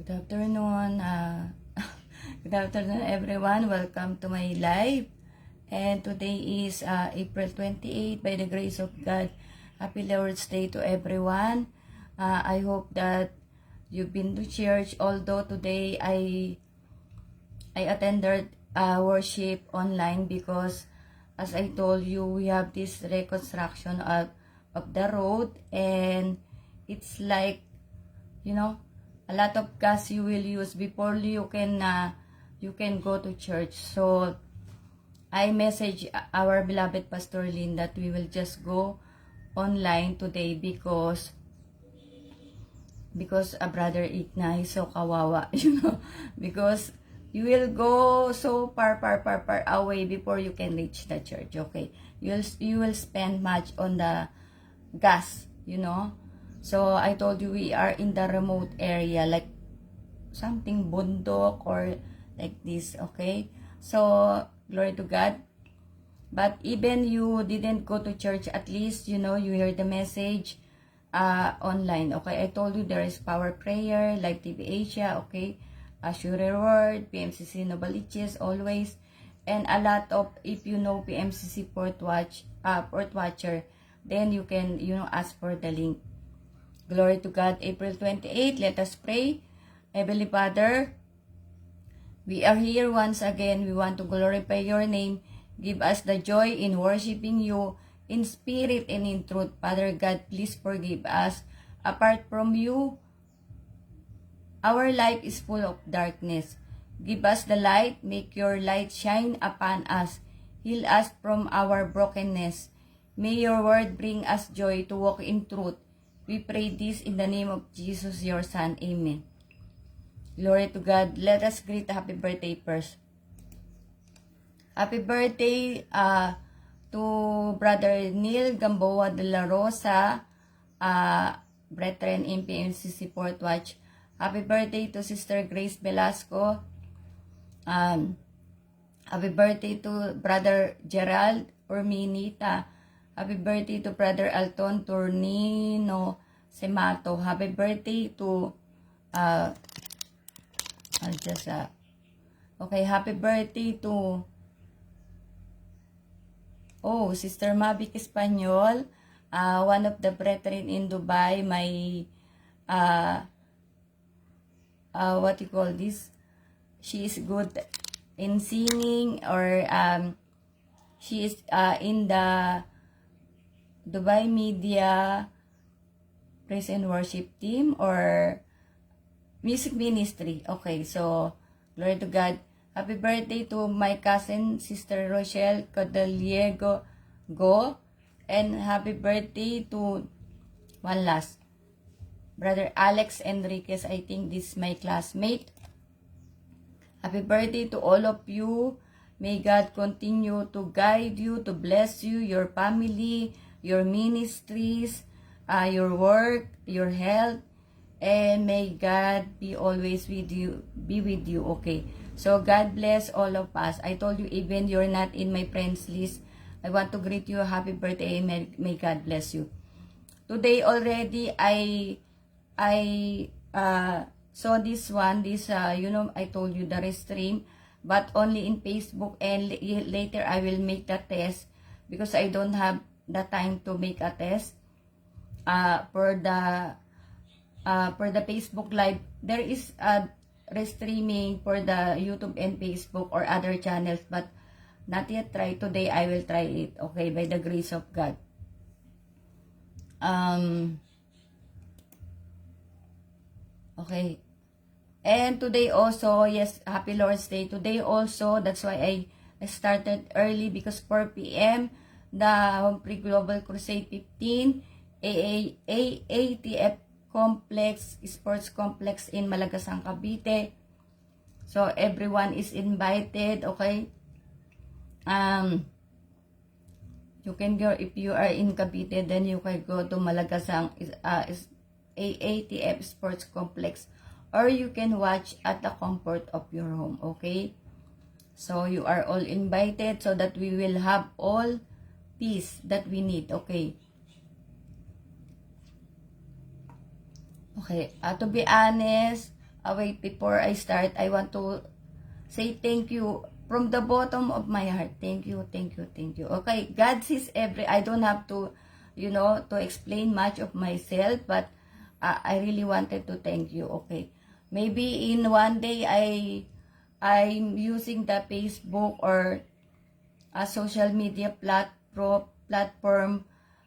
Good afternoon. Good afternoon, everyone. Welcome to my live. And today is April 28. By the grace of God, Happy Lord's Day to everyone. I hope that you've been to church. Although today I attended worship online because, as I told you, we have this reconstruction of the road, and it's like, a lot of gas you will use before you can go to church. So I message our beloved Pastor Lynn that we will just go online today because Brother Igna is so kawawa, because you will go so far away before you can reach the church. Okay, you will spend much on the gas. So I told you we are in the remote area, like something bundok or like this, okay? So glory to God. But even you didn't go to church, at least you hear the message online, okay? I told you there is Power Prayer, Live TV Asia, okay? Sure Word, PMCC Novaliches, always, and a lot of, if you know PMCC Port Watcher, then you can ask for the link. Glory to God. April 28, let us pray. Heavenly Father, we are here once again. We want to glorify your name. Give us the joy in worshiping you in spirit and in truth. Father God, please forgive us. Apart from you, our life is full of darkness. Give us the light. Make your light shine upon us. Heal us from our brokenness. May your word bring us joy to walk in truth. We pray this in the name of Jesus, your Son. Amen. Glory to God. Let us greet the happy birthday first. Happy birthday to Brother Neil Gamboa de la Rosa, Brethren in PMCC Port Watch. Happy birthday to Sister Grace Velasco. Happy birthday to Brother Gerald Orminita. Happy birthday to Brother Alton Tornino Semato. Happy birthday to happy birthday to Sister Mavic Espanyol, one of the brethren in Dubai. My what you call this? She is good in singing, or she is in the Dubai Media Praise and Worship Team or Music Ministry. Okay, so glory to God. Happy birthday to my cousin, Sister Rochelle Codeliego Go. And happy birthday to one last, Brother Alex Enriquez. I think this is my classmate. Happy birthday to all of you. May God continue to guide you, to bless you, your family, your ministries, your work, your health, and may God be always with you, okay? So God bless all of us. I told you, even you're not in my friends list, I want to greet you happy birthday, and may God bless you. Today already I saw this one, I told you the restream, but only in Facebook, and later I will make the test because I don't have the time to make a test for the Facebook Live. There is a restreaming for the YouTube and Facebook or other channels, but not yet try. Today I will try it, okay, by the grace of God. Okay. And today also, yes, happy Lord's Day. Today also, that's why I started early, because 4 p.m. the Humphrey Global Crusade 15 AATF Complex, Sports Complex in Malagasang, Cavite. So everyone is invited, okay? You can go, if you are in Cavite, then you can go to Malagasang AATF Sports Complex, or you can watch at the comfort of your home, okay? So you are all invited so that we will have all peace that we need, okay? Okay, to be honest, away before I start, I want to say thank you from the bottom of my heart. Thank you, thank you, thank you. Okay, God sees I don't have to, to explain much of myself, but I really wanted to thank you. Okay, maybe in one day I'm using the Facebook or a social media platform,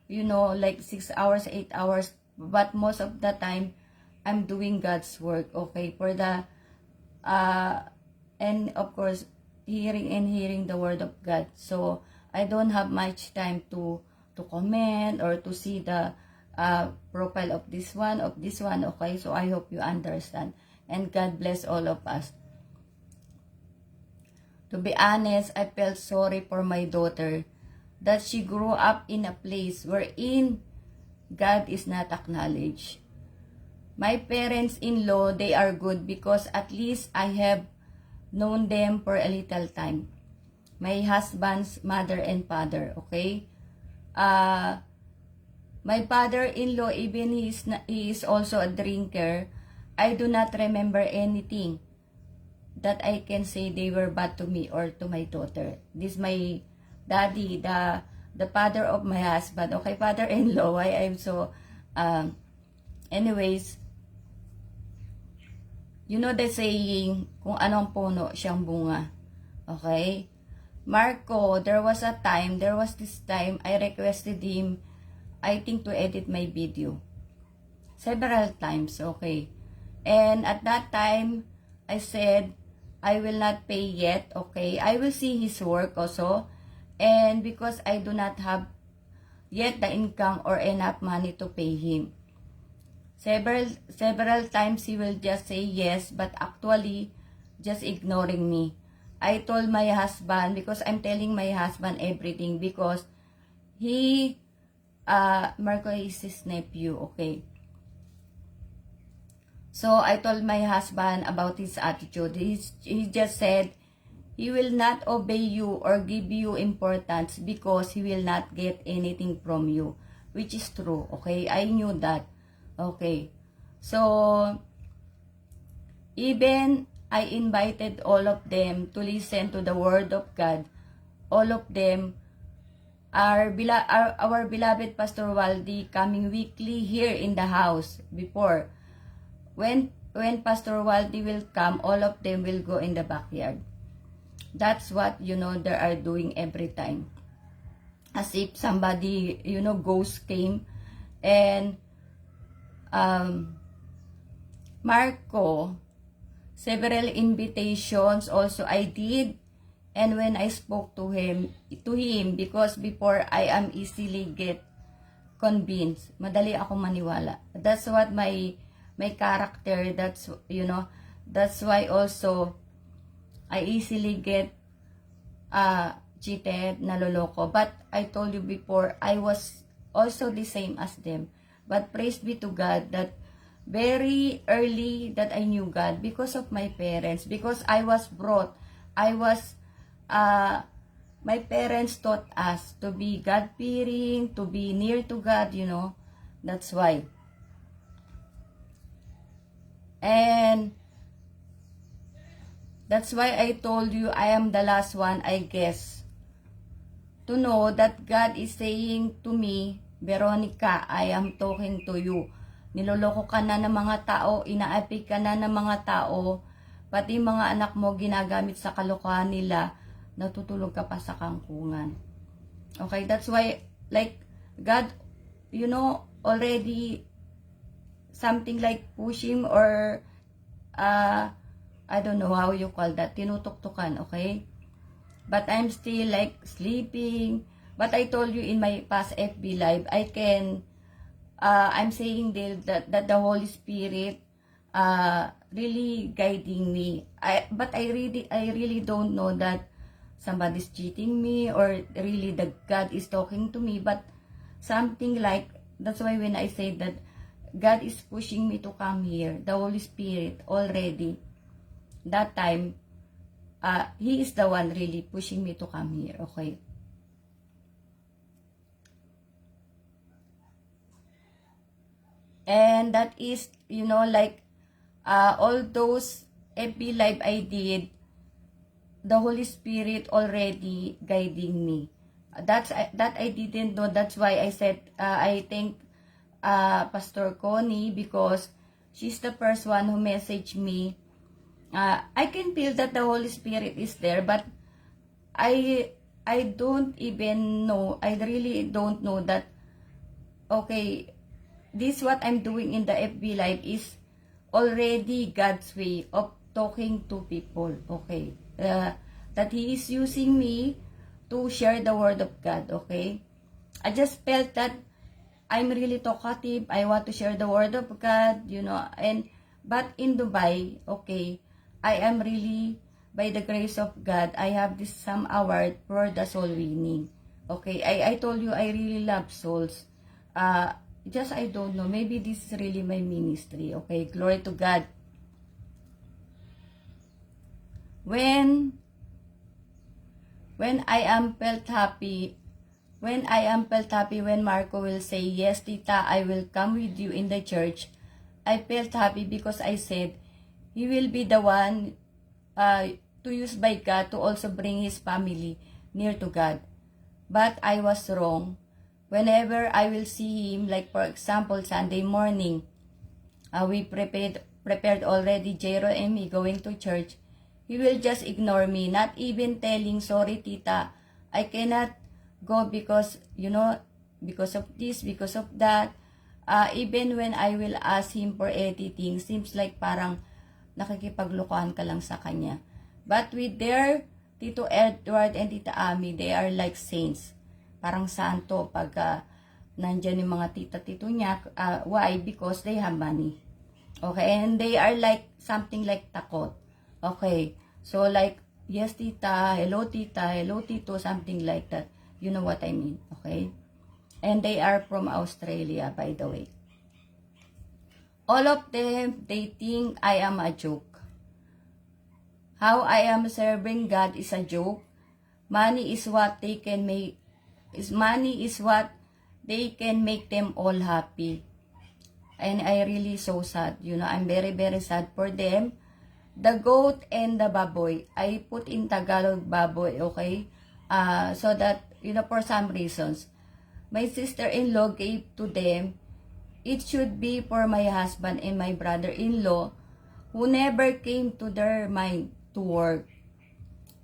like 6 hours, 8 hours, but most of the time I'm doing God's work. Okay, for the and of course hearing the word of God. So I don't have much time to comment or to see the profile of this one, okay? So I hope you understand, and God bless all of us. To be honest, I felt sorry for my daughter that she grew up in a place wherein God is not acknowledged. My parents-in-law, they are good because at least I have known them for a little time. My husband's mother and father, okay? My father-in-law, even he is also a drinker, I do not remember anything that I can say they were bad to me or to my daughter. This my daddy, the father of my husband. Okay, father-in-law, why I'm so, anyways, you know the saying, kung anong puno, siyang bunga. Okay? Marco, there was this time, I requested him, I think, to edit my video. Several times, okay? And at that time, I said, I will not pay yet, okay? I will see his work also. And because I do not have yet the income or enough money to pay him. Several times he will just say yes, but actually just ignoring me. I told my husband, because I'm telling my husband everything, because he, Marco is his nephew, okay? So I told my husband about his attitude. He just said, he will not obey you or give you importance because he will not get anything from you. Which is true, okay? I knew that. Okay. So, even I invited all of them to listen to the word of God. All of them are our beloved Pastor Waldy coming weekly here in the house before. When Pastor Waldy will come, all of them will go in the backyard. That's what, they are doing every time. As if somebody, ghost came. And Marco, several invitations also I did. And when I spoke to him, because before I am easily get convinced, madali ako maniwala. That's what my character, that's why also I easily get cheated, naloloko. But I told you before, I was also the same as them. But praise be to God that very early that I knew God because of my parents. Because I was brought, my parents taught us to be God-fearing, to be near to God, That's why. And that's why I told you I am the last one, I guess, to know that God is saying to me, Veronica, I am talking to you. Niloloko ka na ng mga tao, inaapi ka na ng mga tao, pati mga anak mo ginagamit sa kalokohan nila, natutulog ka pa sa kangkungan. Okay, that's why, like, God, already something like pushing or, I don't know how you call that, tinutuktukan, okay? But I'm still like sleeping. But I told you in my past FB live, I'm saying that the Holy Spirit really guiding me. But I really don't know that somebody's cheating me or really the God is talking to me. But something like, that's why when I say that God is pushing me to come here, the Holy Spirit already, that time, He is the one really pushing me to come here, okay? And that is, like, all those FB Live I did, the Holy Spirit already guiding me. That I didn't know. That's why I said I thank Pastor Connie, because she's the first one who messaged me. I can feel that the Holy Spirit is there, but I don't even know. I really don't know that. Okay, this what I'm doing in the FB Live is already God's way of talking to people. Okay, that He is using me to share the word of God. Okay, I just felt that I'm really talkative. I want to share the word of God, and but in Dubai, okay, I am really, by the grace of God, I have this some award for the soul winning. Okay, I told you I really love souls. Just I don't know, maybe this is really my ministry. Okay, glory to God. When I am felt happy, when Marco will say, "Yes, Tita, I will come with you in the church," I felt happy because I said, he will be the one to use by God to also bring his family near to God. But I was wrong. Whenever I will see him, like for example, Sunday morning, we prepared already, Jero and me going to church. He will just ignore me, not even telling, "Sorry, Tita, I cannot go because, because of this, because of that." Even when I will ask him for anything, seems like parang nakikipaglukuhan ka lang sa kanya. But with their Tito Edward and Tita Ami, they are like saints. Parang santo pag nandyan yung mga tita-tito niya. Why? Because they have money. Okay, and they are like something like takot. Okay, so like, "Yes, Tita, hello, Tito," something like that. You know what I mean, okay? And they are from Australia, by the way. All of them, they think I am a joke. How I am serving God is a joke. Money is what they can make. Money is what they can make them all happy. And I really so sad. I'm very, very sad for them. The goat and the baboy. I put in Tagalog baboy, okay? So that, for some reasons, my sister-in-law gave to them. It should be for my husband and my brother-in-law who never came to their mind to work.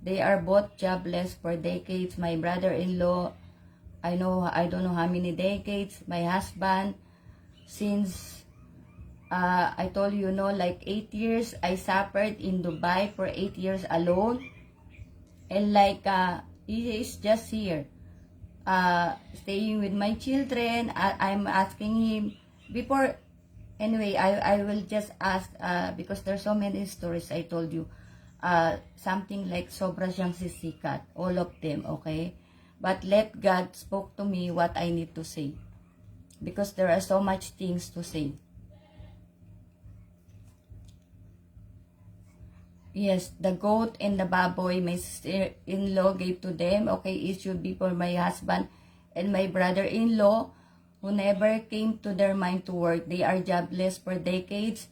They are both jobless for decades. My brother-in-law, I don't know how many decades. My husband, since I told you, like 8 years, I suffered in Dubai for 8 years alone. And like, he is just here, staying with my children. I'm asking him, before, anyway, I will just ask, because there's so many stories I told you. Something like sobra siyang sisikat, all of them, okay? But let God spoke to me what I need to say. Because there are so much things to say. Yes, the goat and the baboy, my sister-in-law gave to them. Okay, it should be for my husband and my brother-in-law who never came to their mind to work. They are jobless for decades.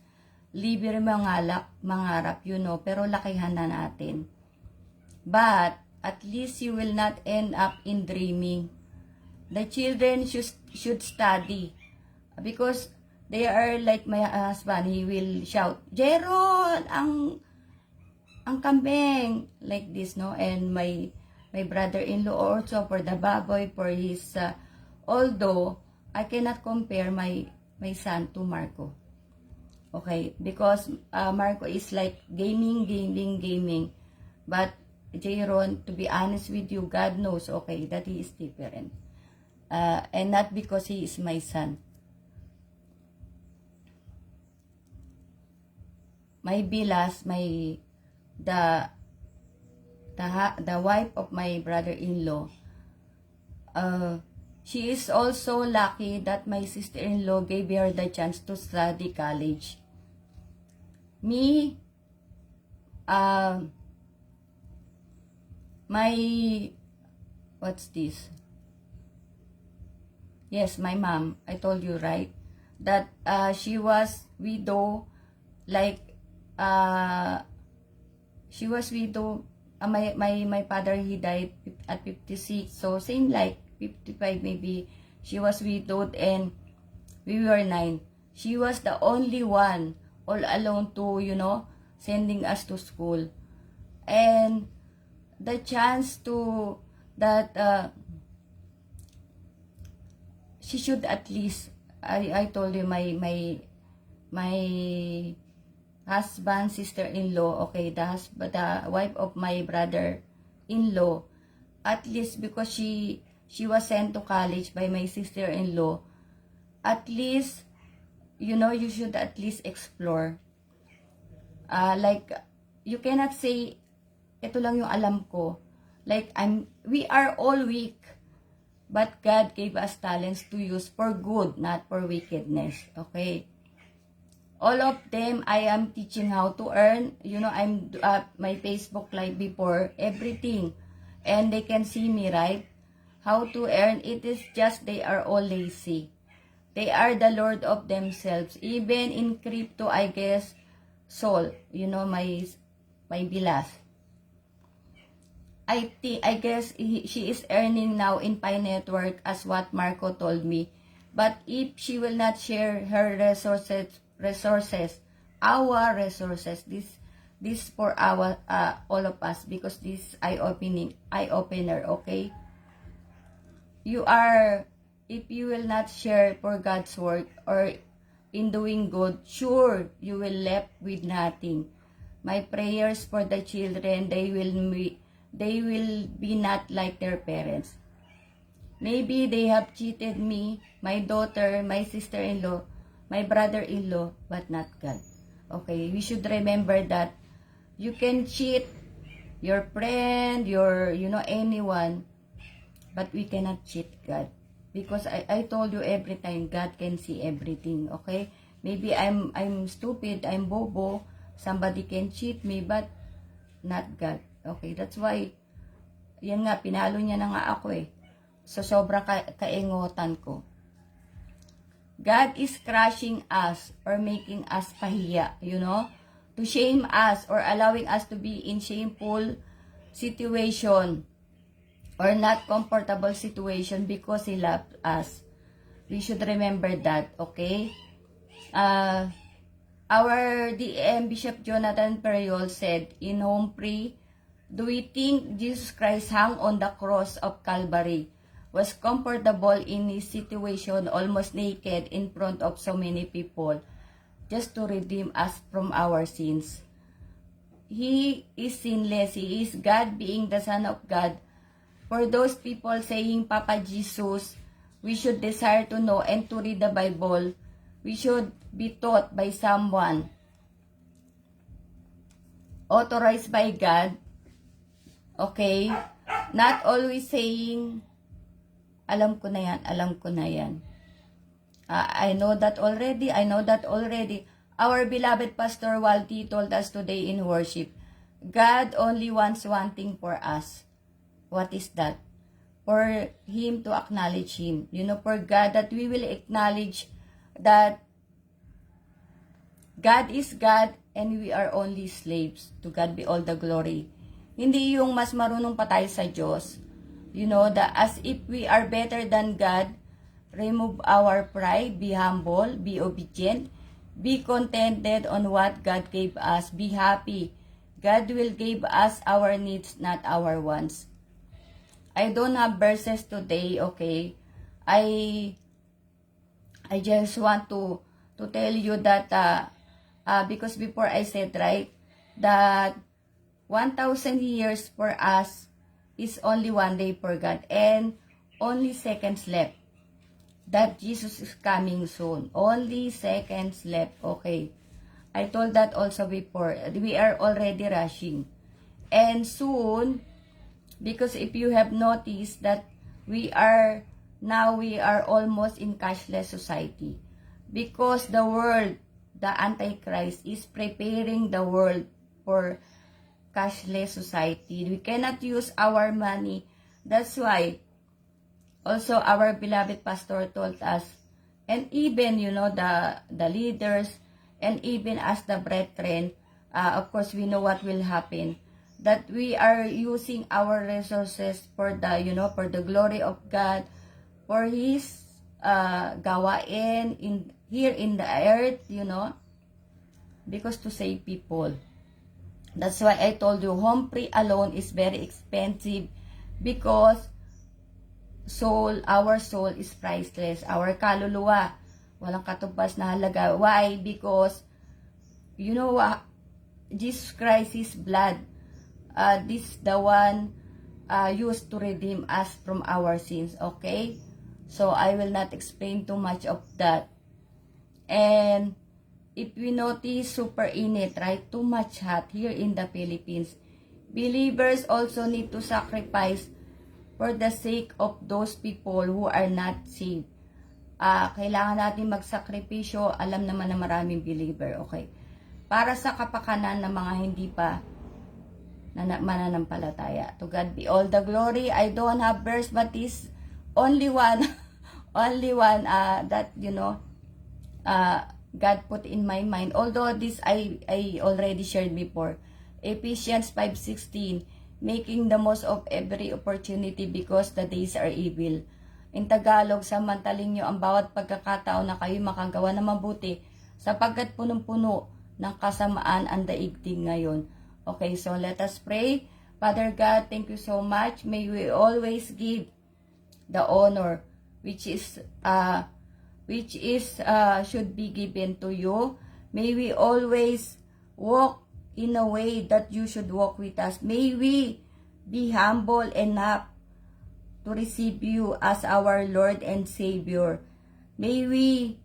Libre mangarap, pero lakihan na natin. But, at least you will not end up in dreaming. The children should study. Because they are like my husband, he will shout, "Jeron, ang kambing," like this, and my brother-in-law also for the baboy, for his although I cannot compare my son to Marco, okay, because Marco is like gaming, but Jayron, to be honest with you, God knows, okay, that he is different, and not because he is my son. My bilas, the wife of my brother-in-law, she is also lucky that my sister-in-law gave her the chance to study college. Me, my, what's this? Yes, my mom, I told you, right? That she was widow like she was widow. My father, he died at 56, so same like 55 maybe. She was widowed and we were 9. She was the only one all alone to, sending us to school. And the chance to that she should at least, I told you, my husband, sister-in-law, okay, the wife of my brother-in-law, at least because she was sent to college by my sister-in-law, at least, you should at least explore. Like, you cannot say, ito lang yung alam ko. Like, we are all weak, but God gave us talents to use for good, not for wickedness, okay? All of them, I am teaching how to earn. I'm my Facebook live before, everything. And they can see me, right? How to earn. It is just they are all lazy. They are the Lord of themselves. Even in crypto, I guess, Sol, my bilas. I guess she is earning now in Pi Network as what Marco told me. But if she will not share her resources, our resources, this for our all of us, because this eye-opener, okay? If you will not share for God's work or in doing good, sure, you will left with nothing. My prayers for the children, they will be not like their parents. Maybe they have cheated me, my daughter, my sister-in-law, my brother-in-law, but not God. Okay, we should remember that you can cheat your friend, anyone, but we cannot cheat God. Because I told you every time, God can see everything, okay? Maybe I'm stupid, I'm bobo, somebody can cheat me, but not God. Okay, that's why, yan nga, pinalo niya na nga ako eh. So, sobrang kaingotan ko. God is crushing us or making us pahiya, to shame us or allowing us to be in shameful situation or not comfortable situation because He loved us. We should remember that, okay? Our DM Bishop Jonathan Periol said in Home Free, do we think Jesus Christ hung on the cross of Calvary, was comfortable in his situation, almost naked in front of so many people, just to redeem us from our sins? He is sinless. He is God, being the Son of God. For those people saying Papa Jesus, we should desire to know and to read the Bible. We should be taught by someone authorized by God. Okay? Not always saying, alam ko na yan. I know that already. Our beloved Pastor Walty told us today in worship, God only wants one thing for us. What is that? For Him to acknowledge Him. For God, that we will acknowledge that God is God and we are only slaves. To God be all the glory. Hindi yung mas marunong pa tayo sa Diyos. As if we are better than God. Remove our pride, be humble, be obedient, be contented on what God gave us, be happy. God will give us our needs, not our wants. I don't have verses today, okay? I just want to tell you that because before I said, right, that 1,000 years for us is only one day for God and only seconds left. That Jesus is coming soon. Only seconds left, okay? I told that also before. We are already rushing. And soon, because if you have noticed that we are almost in cashless society. Because the world, the Antichrist, is preparing the world for cashless society. We cannot use our money. That's why also our beloved pastor told us, and even the leaders, And even as the brethren, of course, we know what will happen. That we are using our resources for the, for the glory of God, for His gawain here in the earth, because to save people. That's why I told you, home free alone is very expensive because our soul is priceless. Our kaluluwa, walang katumbas na halaga. Why? Because, Jesus Christ's blood, this the one used to redeem us from our sins, okay? So, I will not explain too much of that. And, if we notice super init, right? Too much hot here in the Philippines. Believers also need to sacrifice for the sake of those people who are not saved. Kailangan natin magsakripisyo. Alam naman na maraming believer, okay? Para sa kapakanan ng mga hindi pa mananampalataya. To God be all the glory. I don't have verse, but this only one, that, God put in my mind. Although this I already shared before. Ephesians 5:16, making the most of every opportunity because the days are evil. In Tagalog, samantalin nyo ang bawat pagkakataon na kayo makagawa ng mabuti sapagkat punong-puno ng kasamaan ang daigdig ngayon. Okay, so let us pray. Father God, thank you so much. May we always give the honor which is should be given to you. May we always walk in a way that you should walk with us. May we be humble enough to receive you as our Lord and Savior. May we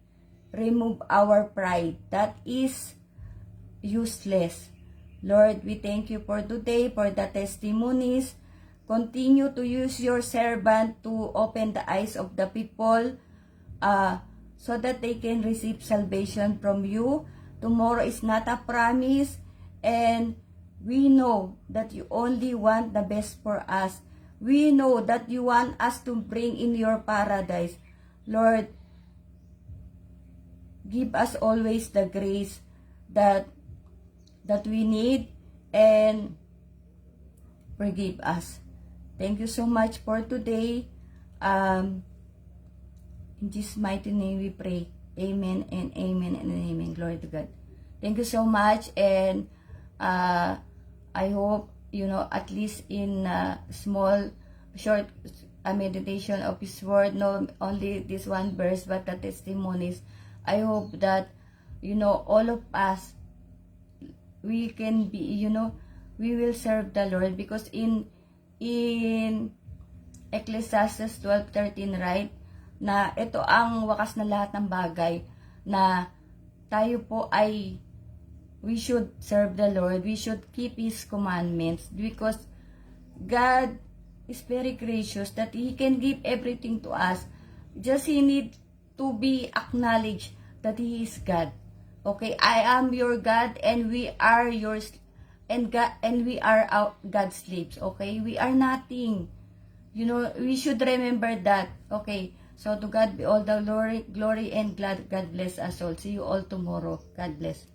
remove our pride that is useless. Lord, we thank you for today, for the testimonies. Continue to use your servant to open the eyes of the people, so that they can receive salvation from you. Tomorrow is not a promise, and we know that you only want the best for us. We know that you want us to bring in your paradise. Lord, give us always the grace that we need, and forgive us. Thank you so much for today. In Jesus' mighty name we pray. Amen and amen and amen. Glory to God. Thank you so much, and I hope, at least in small, short meditation of His Word, not only this one verse, but the testimonies. I hope that, all of us, we can be, we will serve the Lord, because in Ecclesiastes 12:13, right? Na ito ang wakas na lahat ng bagay, na tayo po ay we should serve the Lord, we should keep His commandments, because God is very gracious that He can give everything to us. Just He need to be acknowledged that He is God. Okay, I am your God and we are yours, and we are God's slaves. Okay, we are nothing. We should remember that. Okay. So to God be all the glory and God bless us all. See you all tomorrow. God bless.